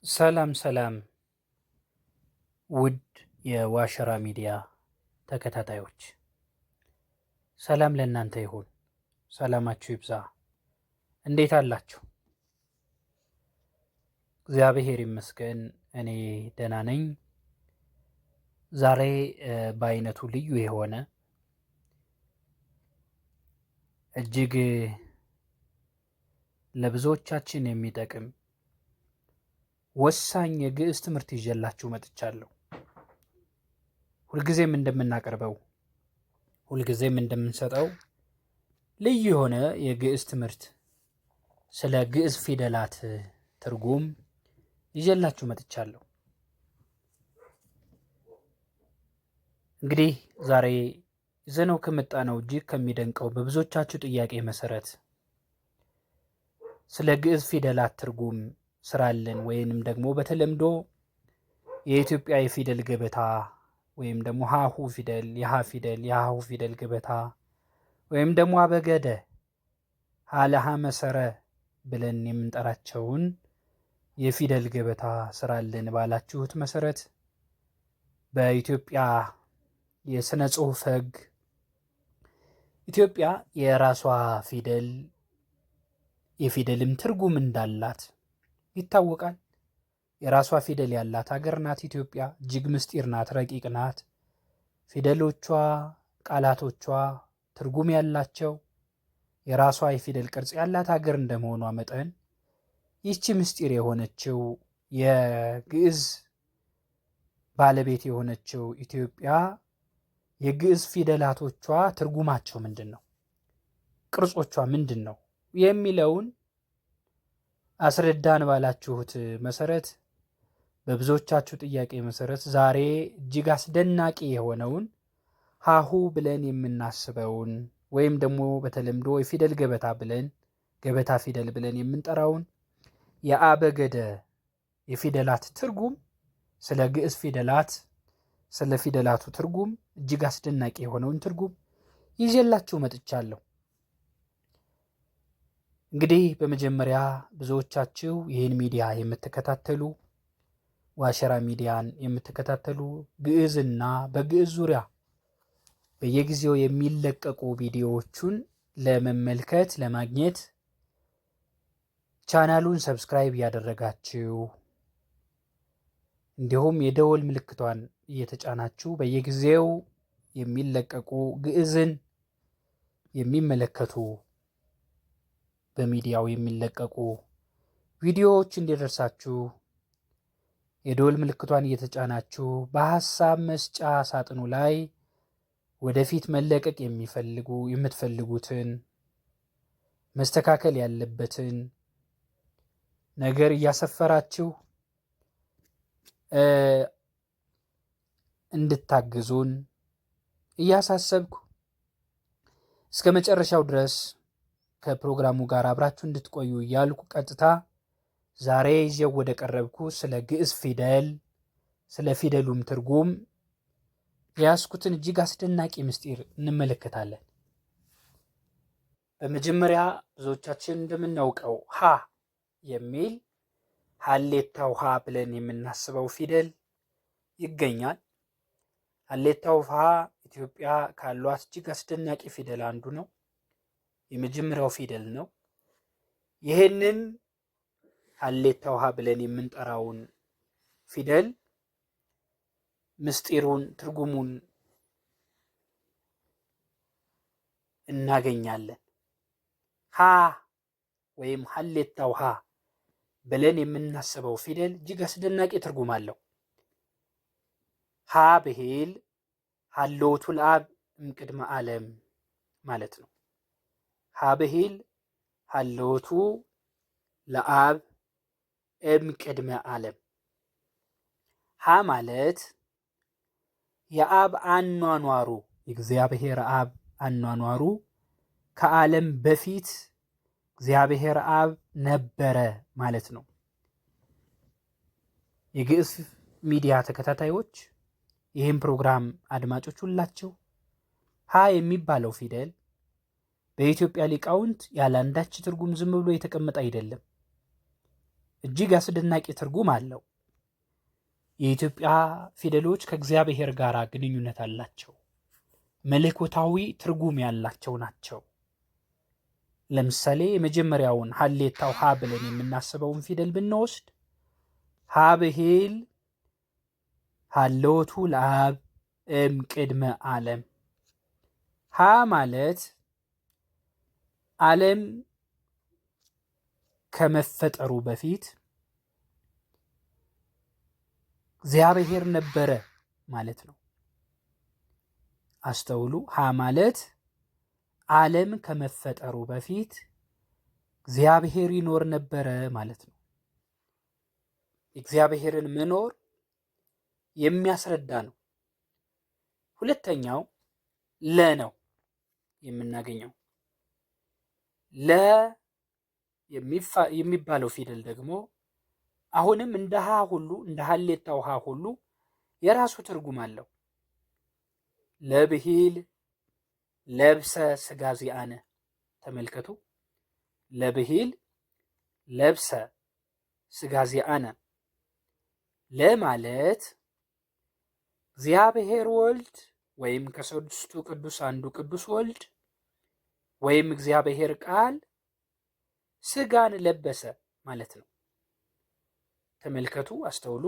ሰላም ሰላም ውድ የዋሸራ ሚዲያ ተከታታዮች፣ ሰላም ለእናንተ ይሁን። ሰላማችሁ ይብዛ። እንዴት አላችሁ? እግዚአብሔር ይመስገን እኔ ደህና ነኝ። ዛሬ በአይነቱ ልዩ የሆነ እጅግ ለብዙዎቻችን የሚጠቅም ወሳኝ የግዕዝ ትምህርት ይዤላችሁ መጥቻለሁ። ሁልጊዜም እንደምናቀርበው ሁልጊዜም እንደምንሰጠው ልዩ የሆነ የግዕዝ ትምህርት ስለ ግዕዝ ፊደላት ትርጉም ይዤላችሁ መጥቻለሁ። እንግዲህ ዛሬ ይዘነው ከመጣነው እጅግ ከሚደንቀው በብዙዎቻችሁ ጥያቄ መሰረት ስለ ግዕዝ ፊደላት ትርጉም ስራለን ወይንም ደግሞ በተለምዶ የኢትዮጵያ የፊደል ገበታ ወይም ደግሞ ሃሁ ፊደል፣ የሃ ፊደል፣ የሃሁ ፊደል ገበታ ወይም ደግሞ አበገደ ሀለሃ መሰረ ብለን የምንጠራቸውን የፊደል ገበታ ስራለን ባላችሁት መሰረት በኢትዮጵያ የስነ ጽሑፍ ሕግ ኢትዮጵያ የራሷ ፊደል የፊደልም ትርጉም እንዳላት ይታወቃል። የራሷ ፊደል ያላት ሀገር ናት ኢትዮጵያ። እጅግ ምስጢር ናት፣ ረቂቅ ናት። ፊደሎቿ፣ ቃላቶቿ ትርጉም ያላቸው የራሷ የፊደል ቅርጽ ያላት ሀገር እንደመሆኗ መጠን ይህቺ ምስጢር የሆነችው የግዕዝ ባለቤት የሆነችው ኢትዮጵያ የግዕዝ ፊደላቶቿ ትርጉማቸው ምንድን ነው፣ ቅርጾቿ ምንድን ነው የሚለውን አስረዳን ባላችሁት መሰረት በብዙዎቻችሁ ጥያቄ መሰረት ዛሬ እጅግ አስደናቂ የሆነውን ሃሁ ብለን የምናስበውን ወይም ደግሞ በተለምዶ የፊደል ገበታ ብለን ገበታ ፊደል ብለን የምንጠራውን የአበገደ የፊደላት ትርጉም ስለ ግዕዝ ፊደላት ስለ ፊደላቱ ትርጉም እጅግ አስደናቂ የሆነውን ትርጉም ይዤላችሁ መጥቻለሁ። እንግዲህ በመጀመሪያ ብዙዎቻችሁ ይህን ሚዲያ የምትከታተሉ ዋሸራ ሚዲያን የምትከታተሉ ግዕዝና በግዕዝ ዙሪያ በየጊዜው የሚለቀቁ ቪዲዮዎቹን ለመመልከት ለማግኘት ቻናሉን ሰብስክራይብ ያደረጋችሁ እንዲሁም የደወል ምልክቷን እየተጫናችሁ በየጊዜው የሚለቀቁ ግዕዝን የሚመለከቱ በሚዲያው የሚለቀቁ ቪዲዮዎች እንዲደርሳችሁ የደወል ምልክቷን እየተጫናችሁ በሐሳብ መስጫ ሳጥኑ ላይ ወደፊት መለቀቅ የምትፈልጉትን መስተካከል ያለበትን ነገር እያሰፈራችሁ እንድታግዙን እያሳሰብኩ እስከ መጨረሻው ድረስ ከፕሮግራሙ ጋር አብራችሁ እንድትቆዩ እያልኩ ቀጥታ ዛሬ ይዤው ወደ ቀረብኩ ስለ ግዕዝ ፊደል ስለ ፊደሉም ትርጉም ያስኩትን እጅግ አስደናቂ ምስጢር እንመለከታለን። በመጀመሪያ ብዙዎቻችን እንደምናውቀው ሃ የሚል ሀሌታው ሃ ብለን የምናስበው ፊደል ይገኛል። ሀሌታው ሃ ኢትዮጵያ ካሏት እጅግ አስደናቂ ፊደል አንዱ ነው። የመጀመሪያው ፊደል ነው። ይህንን ሀሌታው ሃ ብለን የምንጠራውን ፊደል ምስጢሩን ትርጉሙን እናገኛለን። ሃ ወይም ሀሌታው ሃ ብለን የምናስበው ፊደል እጅግ አስደናቂ ትርጉም አለው። ሃ ብሂል ሀሎቱ ለአብ እምቅድመ ዓለም ማለት ነው። ሃ ብሂል ሀሎቱ ለአብ እምቅድመ ዓለም። ሃ ማለት የአብ አኗኗሩ የእግዚአብሔር አብ አኗኗሩ ከዓለም በፊት እግዚአብሔር አብ ነበረ ማለት ነው። የግዕዝ ሚዲያ ተከታታዮች ይህም ፕሮግራም አድማጮች ሁላችሁ ሃ የሚባለው ፊደል በኢትዮጵያ ሊቃውንት ያለ አንዳች ትርጉም ዝም ብሎ የተቀመጠ አይደለም። እጅግ አስደናቂ ትርጉም አለው። የኢትዮጵያ ፊደሎች ከእግዚአብሔር ጋር ግንኙነት አላቸው። መለኮታዊ ትርጉም ያላቸው ናቸው። ለምሳሌ የመጀመሪያውን ሀሌታው ሀ ብለን የምናስበውን ፊደል ብንወስድ ሀ ብሂል ሀለወቱ ለአብ ቅድመ ዓለም። ሀ ማለት ዓለም ከመፈጠሩ በፊት እግዚአብሔር ነበረ ማለት ነው። አስተውሉ። ሀ ማለት ዓለም ከመፈጠሩ በፊት እግዚአብሔር ይኖር ነበረ ማለት ነው። እግዚአብሔርን መኖር የሚያስረዳ ነው። ሁለተኛው ለ ነው የምናገኘው። ለ የሚባለው ፊደል ደግሞ አሁንም እንደ ሀ ሁሉ እንደ ሀሌታው ሀ ሁሉ የራሱ ትርጉም አለው። ለብሂል ለብሰ ስጋ ዚአነ። ተመልከቱ። ለብሂል ለብሰ ስጋ ዚአነ ለማለት እግዚአብሔር ወልድ ወይም ከስድስቱ ቅዱስ አንዱ ቅዱስ ወልድ ወይም እግዚአብሔር ቃል ስጋን ለበሰ ማለት ነው። ተመልከቱ፣ አስተውሉ።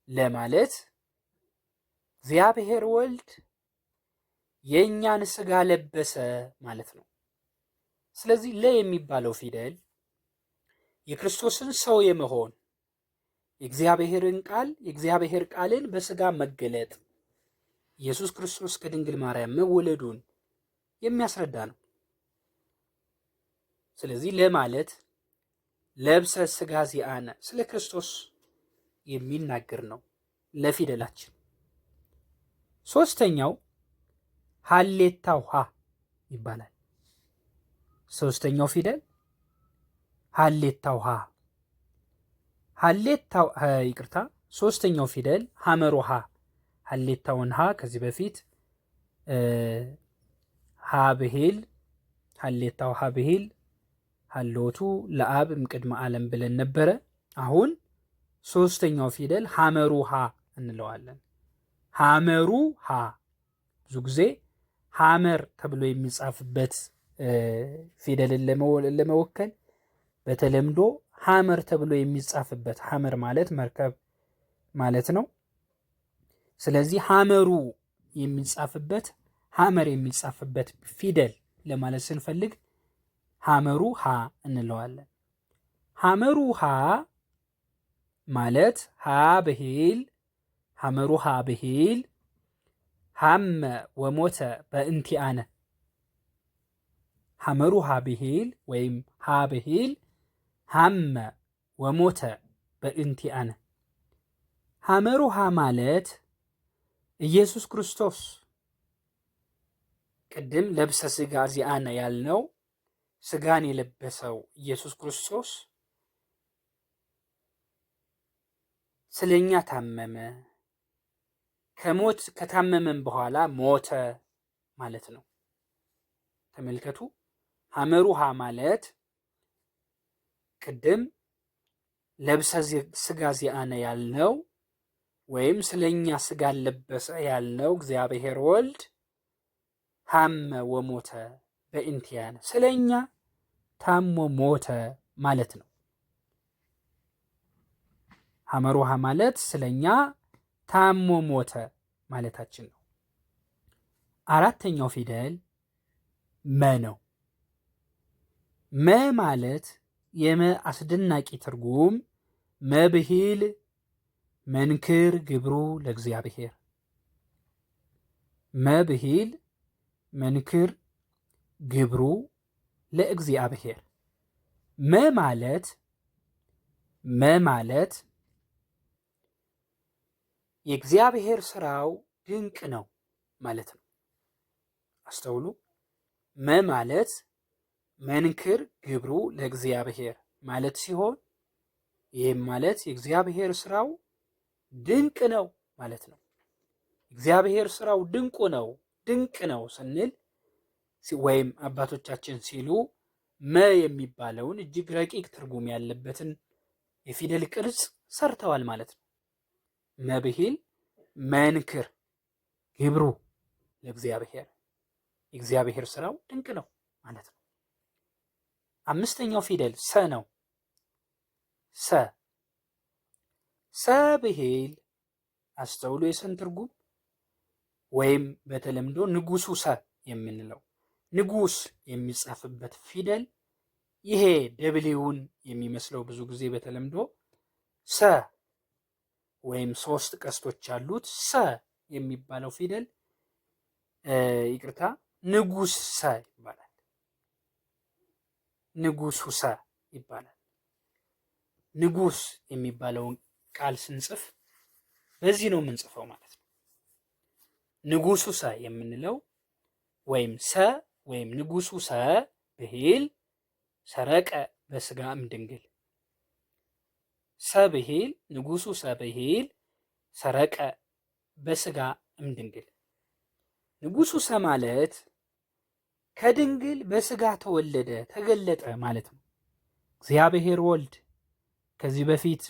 ለማለት እግዚአብሔር ወልድ የእኛን ስጋ ለበሰ ማለት ነው። ስለዚህ ለ የሚባለው ፊደል የክርስቶስን ሰው የመሆን የእግዚአብሔር ቃልን በስጋ መገለጥ ኢየሱስ ክርስቶስ ከድንግል ማርያም መወለዱን የሚያስረዳ ነው። ስለዚህ ለማለት ለብሰ ስጋ ዚአነ ስለ ክርስቶስ የሚናገር ነው ለፊደላችን። ሶስተኛው ሀሌታው ሀ ይባላል። ሶስተኛው ፊደል ሀሌታው ሀ። ሶስተኛው ፊደል ሐመሮ ሀ። ሀሌታውን ሀ ከዚህ በፊት ሀ ብሂል ሀሌታው ሀ ብሂል ሀሎቱ ለአብ እምቅድመ ዓለም ብለን ነበረ። አሁን ሶስተኛው ፊደል ሐመሩ ሀ እንለዋለን። ሐመሩ ሀ ብዙ ጊዜ ሐመር ተብሎ የሚጻፍበት ፊደልን ለመወከል በተለምዶ ሐመር ተብሎ የሚጻፍበት፣ ሐመር ማለት መርከብ ማለት ነው። ስለዚህ ሐመሩ የሚጻፍበት ሐመር የሚጻፍበት ፊደል ለማለት ስንፈልግ ሐመሩ ሀ እንለዋለን። ሐመሩ ሀ ማለት ሀ ብሂል ሐመሩ ሀ ብሂል ሐመ ወሞተ በእንቲአነ። ሐመሩ ሀ ብሂል ወይም ሀ ብሂል ሐመ ወሞተ በእንቲአነ። ሐመሩ ሀ ማለት ኢየሱስ ክርስቶስ ቅድም ለብሰ ስጋ ዚአነ ያልነው ስጋን የለበሰው ኢየሱስ ክርስቶስ ስለኛ ታመመ፣ ከታመመን በኋላ ሞተ ማለት ነው። ተመልከቱ። ሐመሩ ሀ ማለት ቅድም ለብሰ ስጋ ዚአነ ያልነው ወይም ስለኛ ስጋን ለበሰ ያልነው እግዚአብሔር ወልድ ሐመ ወሞተ በእንቲአነ ስለኛ ታሞ ሞተ ማለት ነው። ሐመሩ ሀ ማለት ስለኛ ታሞ ሞተ ማለታችን ነው። አራተኛው ፊደል መ ነው። መ ማለት የመ አስደናቂ ትርጉም መብሂል መንክር ግብሩ ለእግዚአብሔር። መብሂል መንክር ግብሩ ለእግዚአብሔር። መ ማለት የእግዚአብሔር ስራው ድንቅ ነው ማለት ነው። አስተውሉ። መ ማለት መንክር ግብሩ ለእግዚአብሔር ማለት ሲሆን ይህም ማለት የእግዚአብሔር ስራው ድንቅ ነው ማለት ነው። እግዚአብሔር ስራው ድንቅ ነው ስንል ወይም አባቶቻችን ሲሉ መ የሚባለውን እጅግ ረቂቅ ትርጉም ያለበትን የፊደል ቅርጽ ሰርተዋል ማለት ነው። መብሂል መንክር ግብሩ ለእግዚአብሔር የእግዚአብሔር ስራው ድንቅ ነው ማለት ነው። አምስተኛው ፊደል ሰ ነው። ሰ ብሂል አስተውሎ የሰን ትርጉም ወይም በተለምዶ ንጉሱ ሰ የምንለው ንጉስ የሚጻፍበት ፊደል ይሄ ደብሊውን የሚመስለው ብዙ ጊዜ በተለምዶ ሰ ወይም 3 ቀስቶች ያሉት ሰ የሚባለው ፊደል ይቅርታ ንጉስ ሰ ይባላል። ንጉሱ ሰ ይባላል። ንጉስ የሚባለውን ቃል ስንጽፍ በዚህ ነው የምንጽፈው ማለት ነው። ንጉሱ ሰ የምንለው ወይም ሰ ወይም ንጉሱ ሰ ብሂል ሰረቀ በስጋ እምድንግል ሰ ብሂል ንጉሱ ሰ ብሂል ሰረቀ በስጋ እምድንግል ንጉሱ ሰ ማለት ከድንግል በስጋ ተወለደ ተገለጠ ማለት ነው። እግዚአብሔር ወልድ ከዚህ በፊት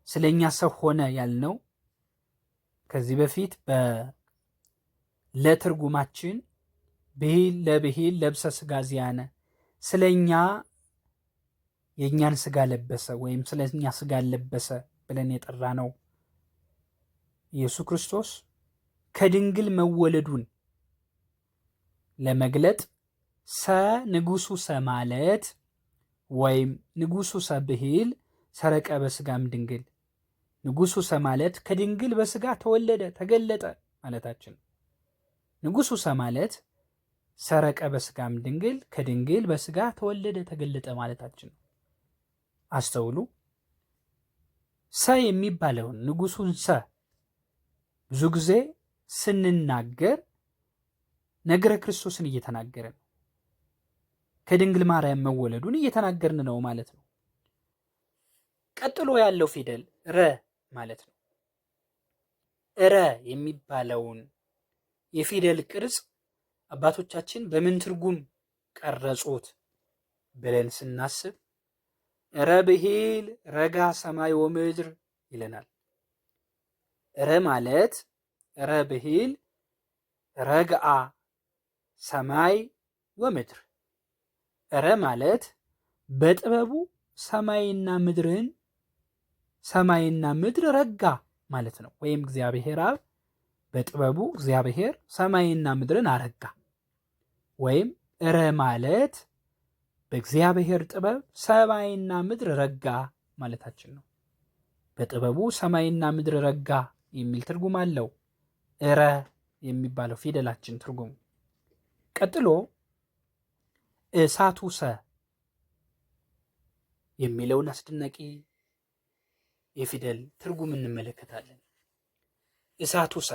ስለኛ ሰው ሆነ ያልነው ከዚህ በፊት ለትርጉማችን ብሂል ለብሂል ለብሰ ስጋ ዚያነ ስለኛ የእኛን ስጋ ለበሰ ወይም ስለኛ ስጋ ለበሰ ብለን የጠራ ነው። ኢየሱስ ክርስቶስ ከድንግል መወለዱን ለመግለጥ ሰ ንጉሱ ሰ ማለት ወይም ንጉሱ ሰ ብሂል ሰረቀ በስጋም ድንግል ንጉሱ ሰ ማለት ከድንግል በስጋ ተወለደ ተገለጠ ማለታችን። ንጉሱ ሰ ማለት ሰረቀ በስጋም ድንግል ከድንግል በስጋ ተወለደ ተገለጠ ማለታችን። አስተውሉ። ሰ የሚባለውን ንጉሱን ሰ ብዙ ጊዜ ስንናገር ነገረ ክርስቶስን እየተናገርን ነው። ከድንግል ማርያም መወለዱን እየተናገርን ነው ማለት ነው። ቀጥሎ ያለው ፊደል ረ ማለት ነው። ረ የሚባለውን የፊደል ቅርጽ አባቶቻችን በምን ትርጉም ቀረጹት ብለን ስናስብ ረ ብሂል ረጋ ሰማይ ወምድር ይለናል። ረ ማለት ረ ብሂል ረግአ ሰማይ ወምድር ረ ማለት በጥበቡ ሰማይና ምድር ረጋ ማለት ነው። ወይም እግዚአብሔር አብ በጥበቡ እግዚአብሔር ሰማይና ምድርን አረጋ። ወይም ረ ማለት በእግዚአብሔር ጥበብ ሰማይና ምድር ረጋ ማለታችን ነው። በጥበቡ ሰማይና ምድር ረጋ የሚል ትርጉም አለው ረ የሚባለው ፊደላችን ትርጉም። ቀጥሎ እሳቱ ሰ የሚለውን አስደናቂ የፊደል ትርጉም እንመለከታለን። እሳቱ ሰ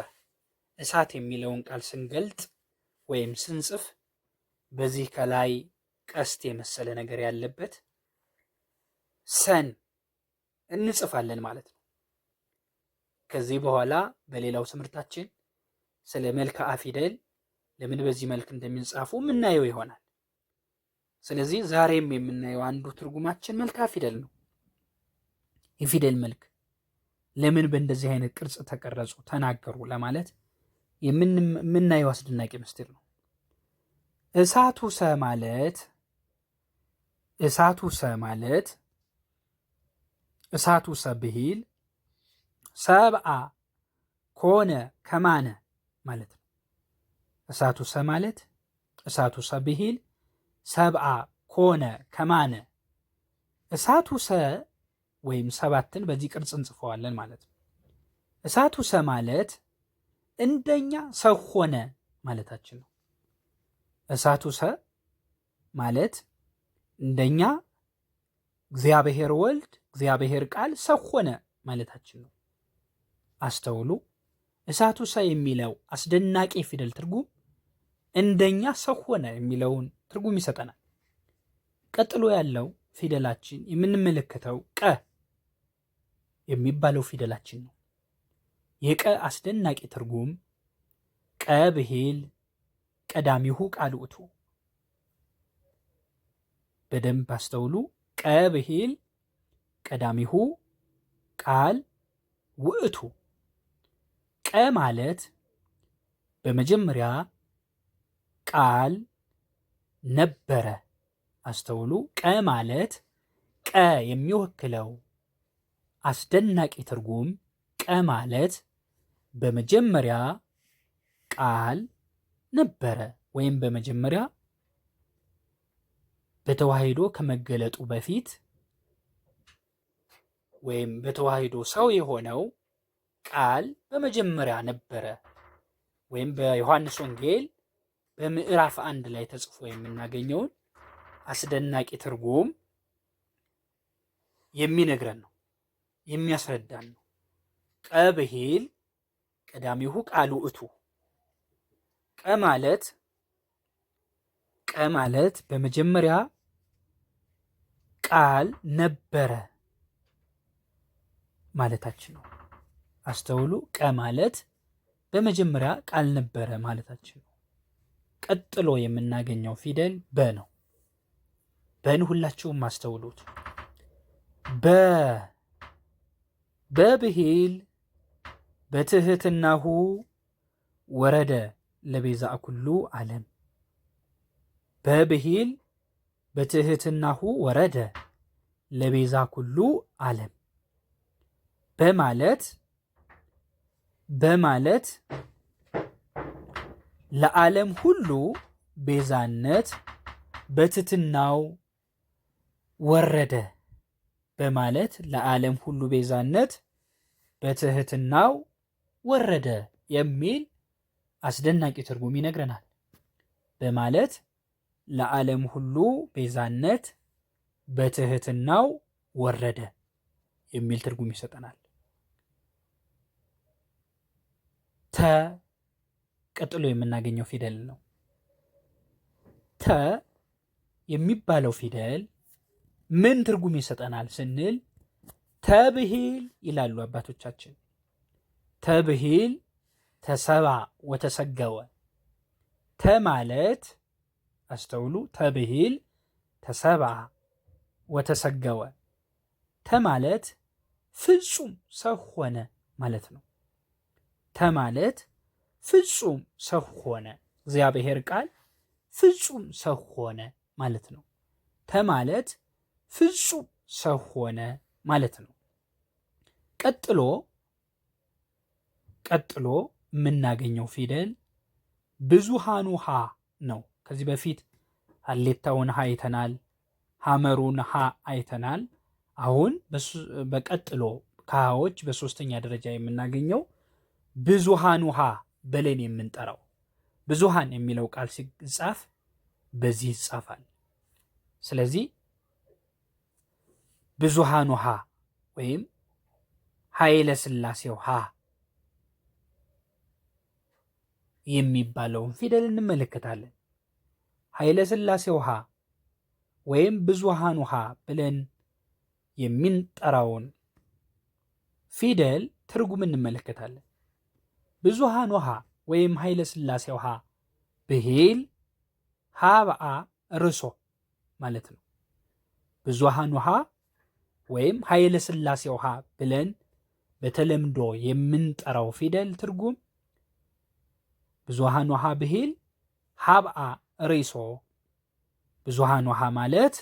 እሳት የሚለውን ቃል ስንገልጥ ወይም ስንጽፍ በዚህ ከላይ ቀስት የመሰለ ነገር ያለበት ሰን እንጽፋለን ማለት ነው። ከዚህ በኋላ በሌላው ትምህርታችን ስለ መልክዓ ፊደል ለምን በዚህ መልክ እንደሚጻፉ የምናየው ይሆናል። ስለዚህ ዛሬም የምናየው አንዱ ትርጉማችን መልክዓ ፊደል ነው። የፊደል መልክ ለምን በእንደዚህ አይነት ቅርጽ ተቀረጹ ተናገሩ ለማለት የምናየው አስደናቂ ምስጢር ነው። እሳቱ ሰ ብሂል ሰብአ ኮነ ከማነ ማለት ነው። እሳቱ ሰ ብሂል ሰብአ ኮነ ከማነ እሳቱ ሰ ወይም 7ን በዚህ ቅርጽ እንጽፈዋለን ማለት ነው። እሳቱ ሰ ማለት እንደኛ ሰው ሆነ ማለታችን ነው። እሳቱ ሰ ማለት እንደኛ እግዚአብሔር ወልድ እግዚአብሔር ቃል ሰው ሆነ ማለታችን ነው። አስተውሉ። እሳቱ ሰ የሚለው አስደናቂ ፊደል ትርጉም እንደኛ ሰው ሆነ የሚለውን ትርጉም ይሰጠናል። ቀጥሎ ያለው ፊደላችን የምንመለከተው ቀ የሚባለው ፊደላችን ነው። የቀ አስደናቂ ትርጉም ቀ ብሂል ቀዳሚሁ ቃል ውእቱ። በደንብ አስተውሉ። ቀ ብሂል ቀዳሚሁ ቃል ውእቱ። ቀ ማለት በመጀመሪያ ቃል ነበረ። አስተውሉ። ቀ ማለት ቀ የሚወክለው አስደናቂ ትርጉም ቀ ማለት በመጀመሪያ ቃል ነበረ ወይም በመጀመሪያ በተዋሕዶ ከመገለጡ በፊት ወይም በተዋሕዶ ሰው የሆነው ቃል በመጀመሪያ ነበረ ወይም በዮሐንስ ወንጌል በምዕራፍ 1 ላይ ተጽፎ የምናገኘውን አስደናቂ ትርጉም የሚነግረን ነው፣ የሚያስረዳን ነው። ቀ ብሂል ቀዳሚሁ ቃል ውእቱ። ቀ ማለት በመጀመሪያ ቃል ነበረ ማለታችን ነው። አስተውሉ። ቀ ማለት በመጀመሪያ ቃል ነበረ ማለታችን ነው። ቀጥሎ የምናገኘው ፊደል በ ነው። በን ሁላችሁም አስተውሉት። በብሂል በትህትናሁ ወረደ ለቤዛ ኩሉ ዓለም። በብሂል በትህትናሁ ወረደ ለቤዛ ኩሉ ዓለም። በማለት ለዓለም ሁሉ ቤዛነት በትህትናው ወረደ። በማለት ለዓለም ሁሉ ቤዛነት በትህትናው ወረደ የሚል አስደናቂ ትርጉም ይነግረናል። በማለት ለዓለም ሁሉ ቤዛነት በትህትናው ወረደ የሚል ትርጉም ይሰጠናል። ተ ቀጥሎ የምናገኘው ፊደል ነው። ተ የሚባለው ፊደል ምን ትርጉም ይሰጠናል ስንል ተብሂል ይላሉ አባቶቻችን። ተብሂል ተሰባ ወተሰገወ። ተ ማለት አስተውሉ፣ ተብሂል ተሰባ ወተሰገወ። ተ ማለት ፍጹም ሰው ሆነ ማለት ነው። ተ ማለት ፍጹም ሰው ሆነ፣ እግዚአብሔር ቃል ፍጹም ሰው ሆነ ማለት ነው። ተ ማለት ፍጹም ሰው ሆነ ማለት ነው። ቀጥሎ የምናገኘው ፊደል ብዙሃኑ ሀ ነው። ከዚህ በፊት ሀሌታውን ሀ አይተናል፣ ሐመሩን ሀ አይተናል። አሁን በቀጥሎ ከሀዎች በሶስተኛ ደረጃ የምናገኘው ብዙሃኑ ሀ ብለን የምንጠራው ብዙሃን የሚለው ቃል ሲጻፍ በዚህ ይጻፋል። ስለዚህ ብዙሃኑ ሀ ወይም ኃይለ ሥላሴው ሀ የሚባለውን ፊደል እንመለከታለን። ኃይለ ሥላሴው ሀ ወይም ብዙሃኑ ሀ ብለን የምንጠራውን ፊደል ትርጉም እንመለከታለን። ብዙሃኑ ሀ ወይም ኃይለ ሥላሴው ሀ ብሂል ሀብአ ርሶ ማለት ነው። ብዙሃኑ ሀ ወይም ኃይለ ሥላሴው ሀ ብለን በተለምዶ የምንጠራው ፊደል ትርጉም ብዙሃኑ ሀ ብሂል ሀብአ ርሶ። ብዙሃኑ ሀ ማለት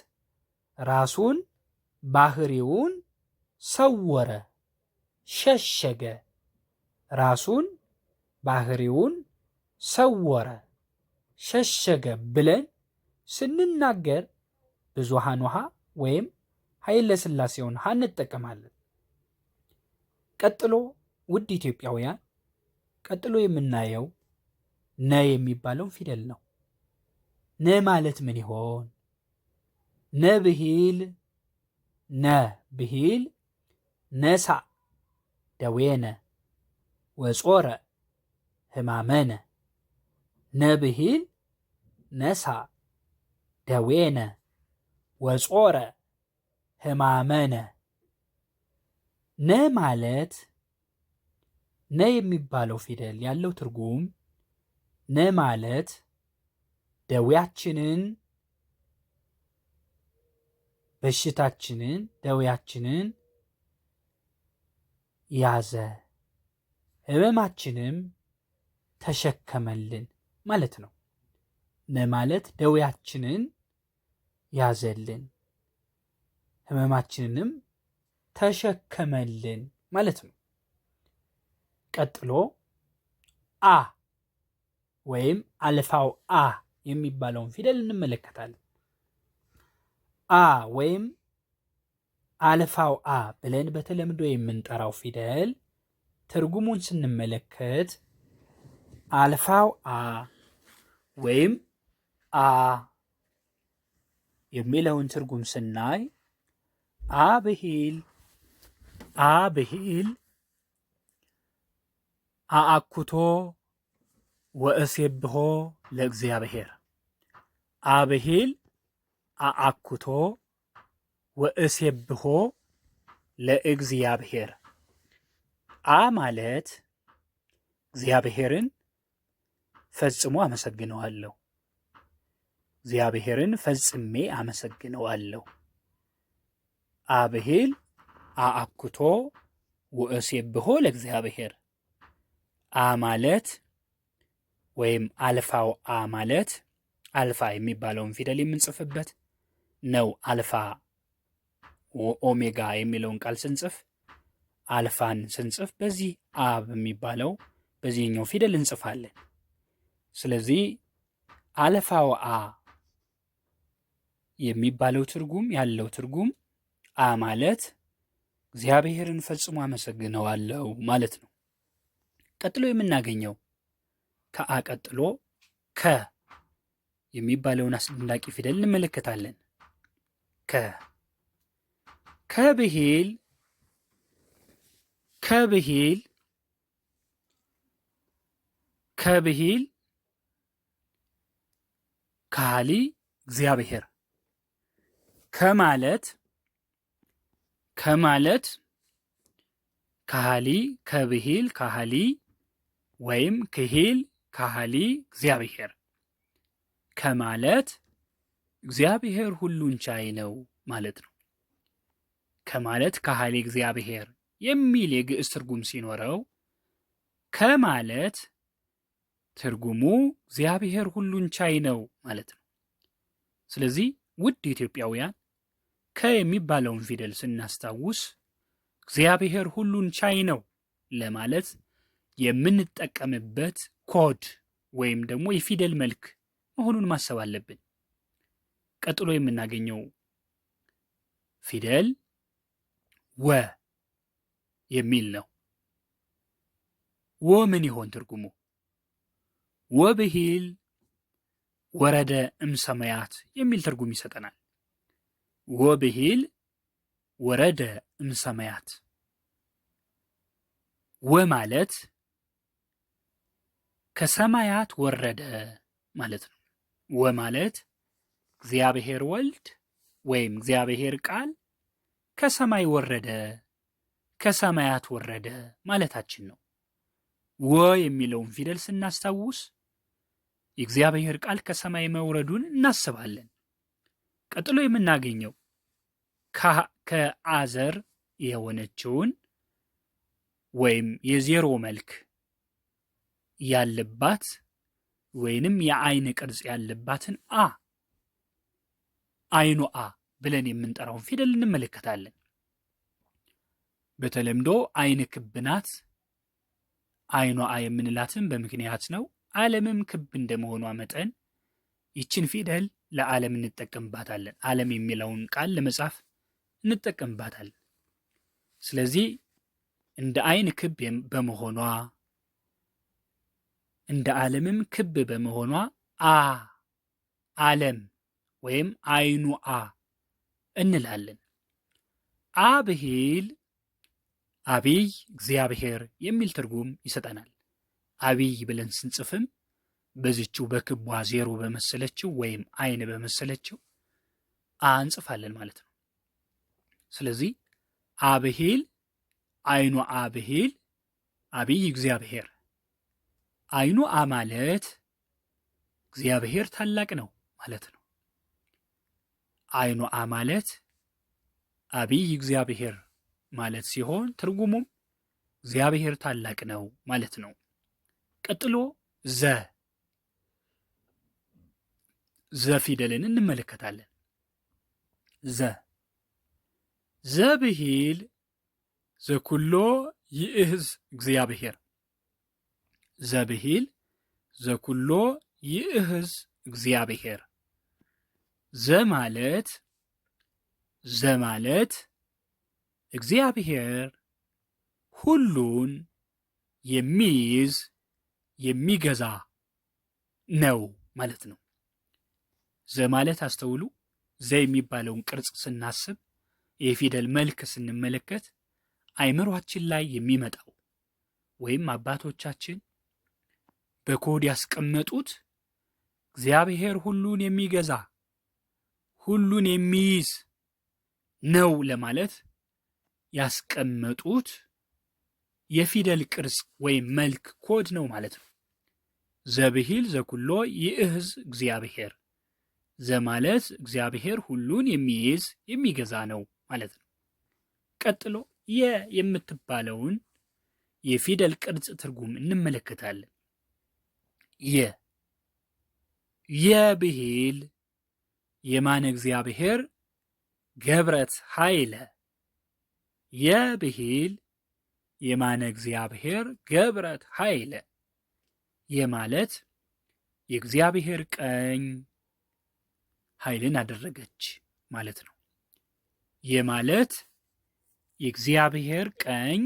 ራሱን ባህሪውን ሰወረ፣ ሸሸገ። ራሱን ባህሪውን ሰወረ፣ ሸሸገ ብለን ስንናገር ብዙሃኑ ሀ ወይም ኃይለ ሥላሴውን ሀ እንጠቀማለን። ቀጥሎ ውድ ኢትዮጵያውያን፣ ቀጥሎ የምናየው ነ የሚባለው ፊደል ነው። ነ ማለት ምን ይሆን? ነ ብሂል ነሳ ደዌነ ወጾረ ሕማመነ። ነ ብሂል ነሳ ደዌነ ወጾረ ሕማመነ። ነ ማለት ነ የሚባለው ፊደል ያለው ትርጉም ነ ማለት ደዌያችንን፣ በሽታችንን፣ ደዌያችንን ያዘ፣ ሕመማችንም ተሸከመልን ማለት ነው። ማለት ደዌያችንን ያዘልን፣ ሕመማችንንም ተሸከመልን ማለት ነው። ቀጥሎ አ ወይም አልፋው አ የሚባለውን ፊደል እንመለከታለን። አ ወይም አልፋው አ ብለን በተለምዶ የምንጠራው ፊደል ትርጉሙን ስንመለከት አልፋው አ ወይም አ የሚለውን ትርጉም ስናይ አብሂል አአኩቶ ወእሴብሖ ለእግዚአብሔር። አብሂል አአኩቶ ወእሴብሖ ለእግዚአብሔር። አ ማለት እግዚአብሔርን ፈጽሞ አመሰግነዋለሁ፣ እግዚአብሔርን ፈጽሜ አመሰግነዋለሁ። አብሂል አአኩቶ ወእሴብሖ ለእግዚአብሔር። አ ማለት ወይም አልፋው አ ማለት አልፋ የሚባለውን ፊደል የምንጽፍበት ነው። አልፋ ኦሜጋ የሚለውን ቃል ስንጽፍ አልፋን ስንጽፍ በዚህ አ በሚባለው በዚህኛው ፊደል እንጽፋለን። ስለዚህ አልፋው አ የሚባለው ትርጉም ያለው ትርጉም አ ማለት እግዚአብሔርን ፈጽሞ አመሰግነዋለሁ ማለት ነው። ቀጥሎ የምናገኘው ከአ ቀጥሎ ከ የሚባለውን አስደናቂ ፊደል እንመለከታለን። ከብሂል ካሊ እግዚአብሔር። ከማለት ካሊ ከብሂል ካሊ ወይም ክሂል ካሊ እግዚአብሔር ከማለት እግዚአብሔር ሁሉን ቻይ ነው ማለት ነው። ከማለት ካሊ እግዚአብሔር የሚል የግዕዝ ትርጉም ሲኖረው ከማለት ትርጉሙ እግዚአብሔር ሁሉን ቻይ ነው ማለት ነው። ስለዚህ ውድ ኢትዮጵያውያን ከየሚባለውን ፊደል ስናስታውስ እግዚአብሔር ሁሉን ቻይ ነው ለማለት የምንጠቀምበት ኮድ ወይም ደግሞ የፊደል መልክ መሆኑን ማሰብ አለብን። ቀጥሎ የምናገኘው ፊደል ወ የሚል ነው። ወ ምን ይሆን ትርጉሙ? ወብሂል ወረደ እምሰማያት የሚል ትርጉም ይሰጠናል። ወብሂል ወረደ እምሰማያት። ወ ማለት ከሰማያት ወረደ ማለት ነው። ወ ማለት እግዚአብሔር ወልድ ወይም እግዚአብሔር ቃል ከሰማይ ወረደ፣ ከሰማያት ወረደ ማለታችን ነው። ወ የሚለውን ፊደል ስናስታውስ የእግዚአብሔር ቃል ከሰማይ መውረዱን እናስባለን። ቀጥሎ የምናገኘው ከአዘር የሆነችውን ወይም የዜሮ መልክ ያለባት ወይንም የአይን ቅርጽ ያለባትን አ አይኑ አ ብለን የምንጠራውን ፊደል እንመለከታለን። በተለምዶ አይን ክብ ናት። አይኗ አ የምንላትን በምክንያት ነው። ዓለምም ክብ እንደመሆኗ መጠን ይችን ፊደል ለዓለም እንጠቀምባታለን። ዓለም የሚለውን ቃል ለመጻፍ እንጠቀምባታለን። ስለዚህ እንደ አይን ክብ በመሆኗ እንደ ዓለምም ክብ በመሆኗ አ ዓለም ወይም አይኑ አ እንላለን። አብሂል አብይ እግዚአብሔር የሚል ትርጉም ይሰጠናል። አብይ ብለን ስንጽፍም በዚችው በክቧ ዜሮ በመሰለችው ወይም አይን በመሰለችው አ እንጽፋለን ማለት ነው። ስለዚህ አብሂል አይኑ አብሂል አብይ እግዚአብሔር። አይኑ አ ማለት እግዚአብሔር ታላቅ ነው ማለት ነው። አይኑ አ ማለት አብይ እግዚአብሔር ማለት ሲሆን ትርጉሙም እግዚአብሔር ታላቅ ነው ማለት ነው። ቀጥሎ ዘ ፊደልን እንመለከታለን። ዘብሂል ዘኩሎ ይእህዝ እግዚአብሔር። ዘብሂል ዘኩሎ ይእህዝ እግዚአብሔር። ዘማለት እግዚአብሔር ሁሉን የሚይዝ የሚገዛ ነው ማለት ነው። ዘማለት አስተውሉ። የሚባለውን ቅርጽ ስናስብ የፊደል መልክ ስንመለከት አይምሯችን ላይ የሚመጣው ወይም አባቶቻችን በኮድ ያስቀመጡት እግዚአብሔር ሁሉን የሚገዛ ሁሉን የሚይዝ ነው ለማለት ያስቀመጡት የፊደል ቅርጽ ወይም መልክ ኮድ ነው ማለት ነው። ዘብሂል ዘኩሎ ይእህዝ እግዚአብሔር። ዘማለት እግዚአብሔር ሁሉን የሚይዝ የሚገዛ ነው ማለት ነው። ቀጥሎ የምትባለውን የፊደል ቅርጽ ትርጉም እንመለከታለን። የብሂል የማነ እግዚአብሔር ገብረት ኃይለ። የብሂል የማነ እግዚአብሔር ገብረት ኃይለ የማለት የእግዚአብሔር ቀኝ ኃይልን አደረገች ማለት ነው። የማለት የእግዚአብሔር ቀኝ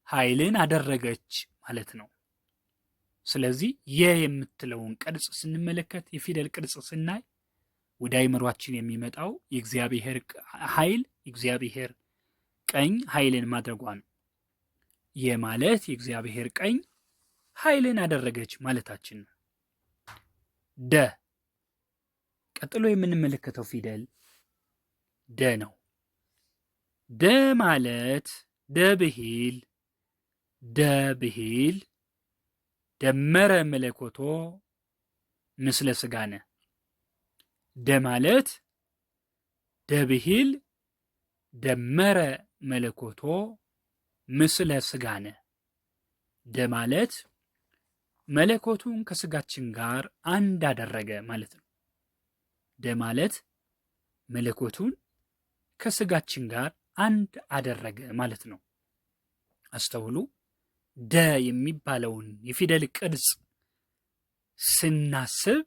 ኃይልን አደረገች ማለት ነው። ስለዚህ የምትለውን ቅርጽ ስንመለከት የፊደል ቅርጽ ስናይ ወደ አይምሯችን የሚመጣው የእግዚአብሔር ኃይል የእግዚአብሔር ቀኝ ኃይልን ማድረጓ ነው። የማለት የእግዚአብሔር ቀኝ ኃይልን አደረገች ማለታችን ነው። ቀጥሎ የምንመለከተው ፊደል ደ ነው። ደ ማለት ደብሂል ደመረ መለኮቶ ምስለ ስጋነ። ደ ማለት ደብሂል ደመረ መለኮቶ ምስለ ስጋነ። ደ ማለት መለኮቱን ከስጋችን ጋር አንድ አደረገ ማለት ነው። ደ ማለት መለኮቱን ከስጋችን ጋር አንድ አደረገ ማለት ነው። አስተውሉ። ደ የሚባለውን የፊደል ቅርጽ ስናስብ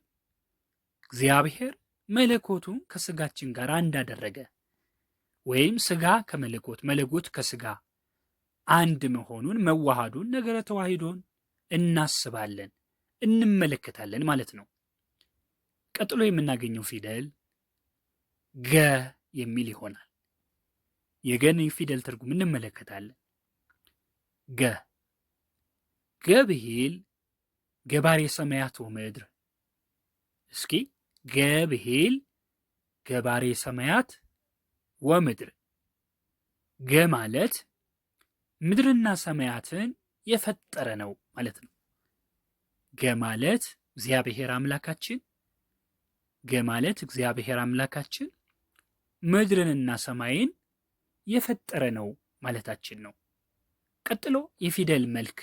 እግዚአብሔር መለኮቱን ከስጋችን ጋር አንድ አደረገ ወይም ስጋ ከመለኮት መለኮት ከስጋ አንድ መሆኑን መዋሃዱን ነገረ ተዋሂዶን እናስባለን እንመለከታለን ማለት ነው። ቀጥሎ የምናገኘው ፊደል ገ የሚል ይሆናል። የገን ፊደል ትርጉም እንመለከታለን። ገብሂል ገባሬ ሰማያት ወምድር። እስኪ ገብሂል ገባሬ ሰማያት ወምድር። ገ ማለት ምድርና ሰማያትን የፈጠረ ነው ማለት ነው። ገ ማለት እግዚአብሔር አምላካችን ምድርንና ሰማይን የፈጠረ ነው ማለታችን ነው። ቀጥሎ የፊደል መልክ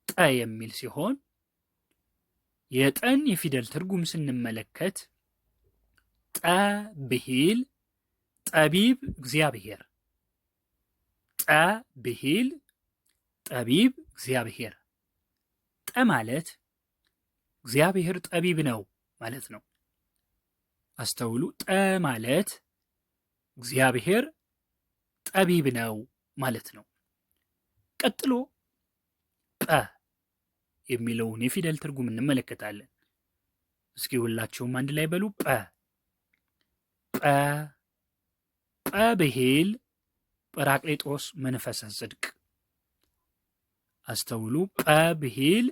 ጠ የሚል ሲሆን የጠን የፊደል ትርጉም ስንመለከት ጠብሂል ጠቢብ እግዚአብሔር። ጠብሂል ጠቢብ እግዚአብሔር። ጠ ማለት እግዚአብሔር ጠቢብ ነው ማለት ነው። አስተውሉ። ጠ ማለት እግዚአብሔር ጠቢብ ነው ማለት ነው። ቀጥሎ ጠ የሚለውን የፊደል ትርጉም እንመለከታለን። እስኪ ሁላችሁም አንድ ላይ በሉ። ጠብሂል ጰራቅሊጦስ መንፈሰ ጽድቅ። አስተውሉ። ጠብሂል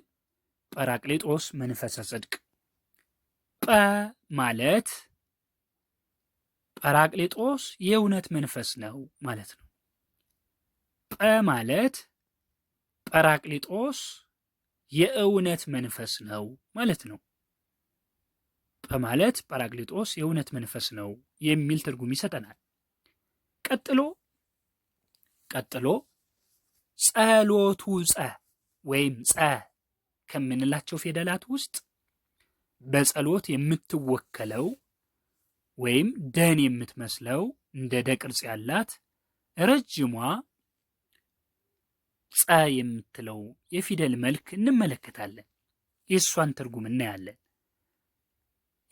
ጰራቅሊጦስ መንፈሰ ጽድቅ። ጠ ማለት ጰራቅሊጦስ የእውነት መንፈስ ነው ማለት ነው። ጠ ማለት ጰራቅሊጦስ የእውነት መንፈስ ነው ማለት ነው። ጠ ማለት ጰራቅሊጦስ የእውነት መንፈስ ነው የሚል ትርጉም ይሰጠናል። ቀጥሎ ቀጥሎ ጸሎቱ ጸ ወይም ጸ ከምንላቸው ፊደላት ውስጥ በጸሎት የምትወከለው ወይም ደን የምትመስለው እንደ ደ ቅርጽ ያላት ረጅሟ ጸ የምትለው የፊደል መልክ እንመለከታለን። የእሷን ትርጉም እናያለን።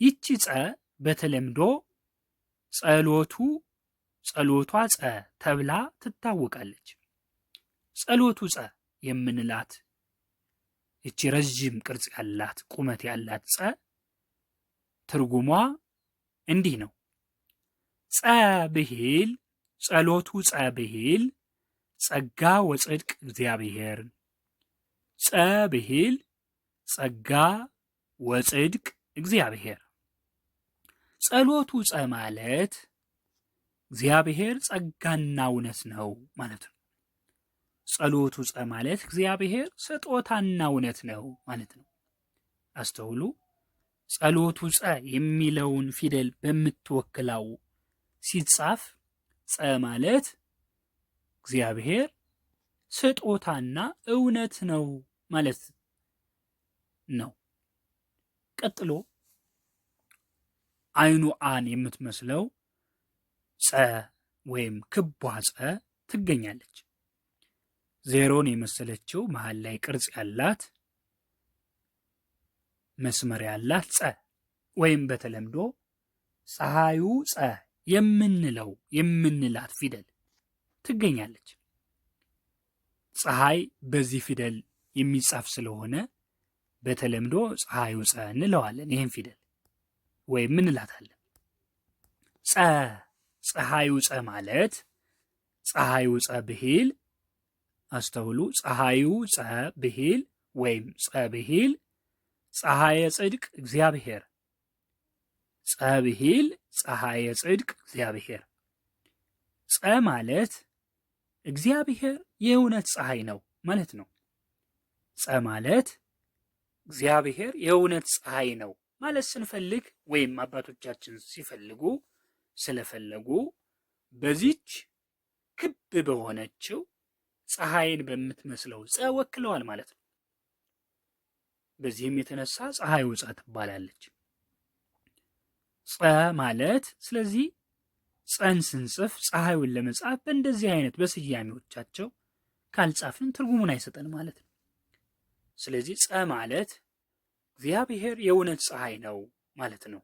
ይቺ ጸ በተለምዶ ጸሎቷ ጸ ተብላ ትታወቃለች። ጸሎቱ ጸ የምንላት ይቺ ረዥም ቅርጽ ያላት ቁመት ያላት ጸ ትርጉሟ እንዲህ ነው። ጸ ብሂል ጸሎቱ ጸ ብሂል ጸጋ ወጽድቅ እግዚአብሔር። ጸ ብሂል ጸጋ ወጽድቅ እግዚአብሔር። ጸሎቱ ጸ ማለት እግዚአብሔር ጸጋና እውነት ነው ማለት ነው። ጸሎቱ ጸ ማለት እግዚአብሔር ስጦታና እውነት ነው ማለት ነው። አስተውሉ። ጸሎቱ ጸ የሚለውን ፊደል በምትወክለው ሲጻፍ ጸ ማለት እግዚአብሔር ስጦታና እውነት ነው ማለት ነው። ቀጥሎ አይኑ አን የምትመስለው ጸ ወይም ክቧ ጸ ትገኛለች። ዜሮን የመሰለችው መሃል ላይ ቅርጽ ያላት መስመር ያላት ጸ ወይም በተለምዶ ፀሐዩ ጸ የምንላት ፊደል ትገኛለች። ፀሐይ በዚህ ፊደል የሚጻፍ ስለሆነ በተለምዶ ፀሐዩ ጸ እንለዋለን። ይህን ፊደል ወይም እንላታለን። ፀሐዩ ጸ ማለት ፀሐዩ ጸ ብሂል አስተውሉ። ፀሐዩ ጸ ብሂል ወይም ጸ ብሂል ፀሐየ ጽድቅ እግዚአብሔር። ጸ ብሂል ፀሐየ ጽድቅ እግዚአብሔር። ጸ ማለት እግዚአብሔር የእውነት ፀሐይ ነው ማለት ነው። ጸ ማለት እግዚአብሔር የእውነት ፀሐይ ነው ማለት ስንፈልግ ወይም አባቶቻችን ስለፈለጉ በዚች ክብ በሆነችው ፀሐይን በምትመስለው ጸ ወክለዋል ማለት ነው። በዚህም የተነሳ ፀሐዩ ጸ ትባላለች። ጸ ማለት ስለዚህ ጸን ስንጽፍ ፀሐዩን ለመጻፍ በእንደዚህ አይነት በስያሜዎቻቸው ካልጻፍን ትርጉሙን አይሰጠን ማለት ነው። ስለዚህ ጸ ማለት እግዚአብሔር የእውነት ፀሐይ ነው ማለት ነው።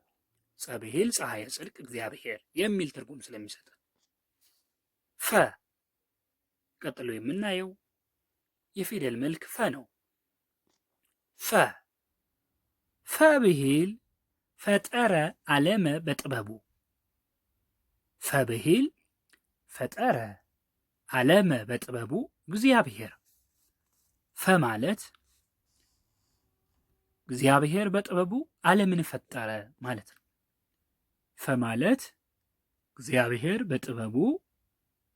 ጸ ብሂል ፀሐየ ጽድቅ እግዚአብሔር የሚል ትርጉም ስለሚሰጠን። ፈ ቀጥሎ የምናየው የፊደል መልክ ፈ ነው። ፈ ብሂል ፈጠረ ዓለመ በጥበቡ። ፈ ብሂል ፈጠረ ዓለመ በጥበቡ እግዚአብሔር። ፈ ማለት እግዚአብሔር በጥበቡ ዓለምን ፈጠረ ማለት ነው። ፈ ማለት እግዚአብሔር በጥበቡ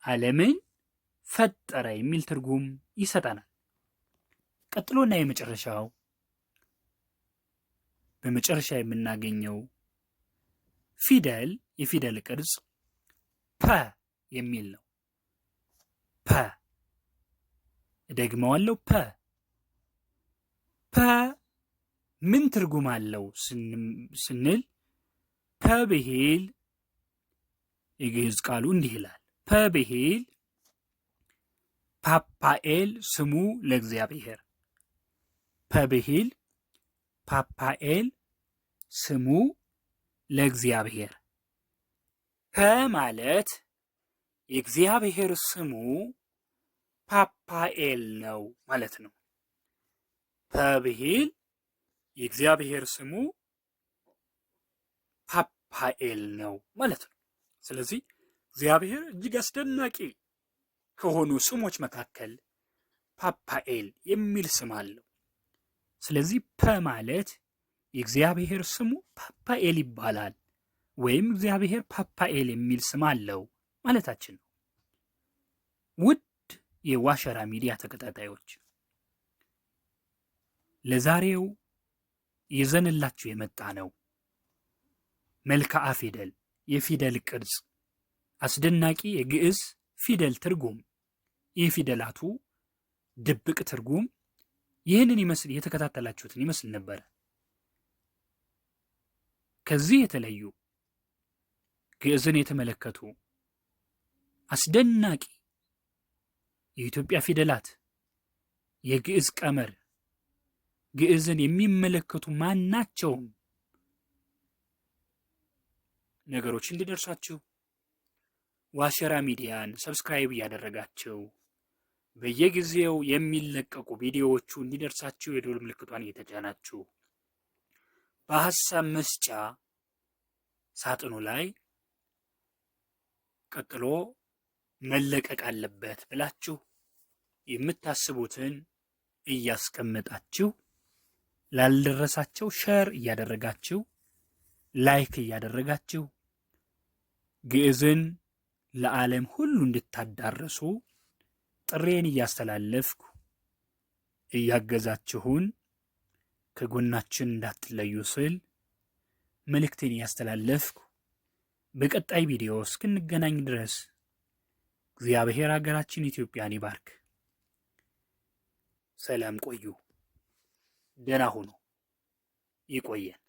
ዓለምን ፈጠረ የሚል ትርጉም ይሰጠናል። ቀጥሎና በመጨረሻ የምናገኘው ፊደል የፊደል ቅርጽ ፐ የሚል ነው። ፐ እደግመዋለሁ። ፐ ምን ትርጉም አለው ስንል ፐ ብሂል የግዕዝ ቃሉ እንዲህ ይላል። ፐ ብሂል ፓፓኤል ስሙ ለእግዚአብሔር። ፐ ብሂል ፓፓኤል ስሙ ለእግዚአብሔር። ፐ ማለት የእግዚአብሔር ስሙ ፓፓኤል ነው ማለት ነው። ፐ ብሂል የእግዚአብሔር ስሙ ፓፓኤል ነው ማለት ነው። ስለዚህ እግዚአብሔር እጅግ አስደናቂ ከሆኑ ስሞች መካከል ፓፓኤል የሚል ስም አለው። ስለዚህ ፐ ማለት የእግዚአብሔር ስሙ ፓፓኤል ይባላል ወይም እግዚአብሔር ፓፓኤል የሚል ስም አለው ማለታችን ነው። ውድ የዋሸራ ሚዲያ ተከታታዮች ለዛሬው ይዘንላችሁ የመጣ ነው መልክዓ ፊደል የፊደል ቅርጽ አስደናቂ የግዕዝ ፊደል ትርጉም የፊደላቱ ድብቅ ትርጉም ይህንን ይመስል የተከታተላችሁትን ይመስል ነበር። ከዚህ የተለዩ ግዕዝን የተመለከቱ አስደናቂ የኢትዮጵያ ፊደላት፣ የግዕዝ ቀመር፣ ግዕዝን የሚመለከቱ ማናቸውም ነገሮች እንዲደርሳችሁ ዋሸራ ሚዲያን ሰብስክራይብ እያደረጋችሁ በየጊዜው የሚለቀቁ ቪዲዮዎቹ እንዲደርሳችሁ የደወል ምልክቷን እየተጫናችሁ በሐሳብ መስጫ ሳጥኑ ላይ ቀጥሎ መለቀቅ አለበት ብላችሁ የምታስቡትን እያስቀመጣችሁ ላልደረሳቸው ሸር እያደረጋችሁ ላይክ እያደረጋችሁ ግዕዝን ለዓለም ሁሉ እንድታዳርሱ ጥሬን እያስተላለፍኩ እያገዛችሁን ከጎናችን እንዳትለዩ ስል መልእክቴን እያስተላለፍኩ በቀጣይ ቪዲዮ እስክንገናኝ ድረስ እግዚአብሔር ሀገራችን ኢትዮጵያን ይባርክ። ሰላም ቆዩ። ደህና ሁኑ። ይቆየን።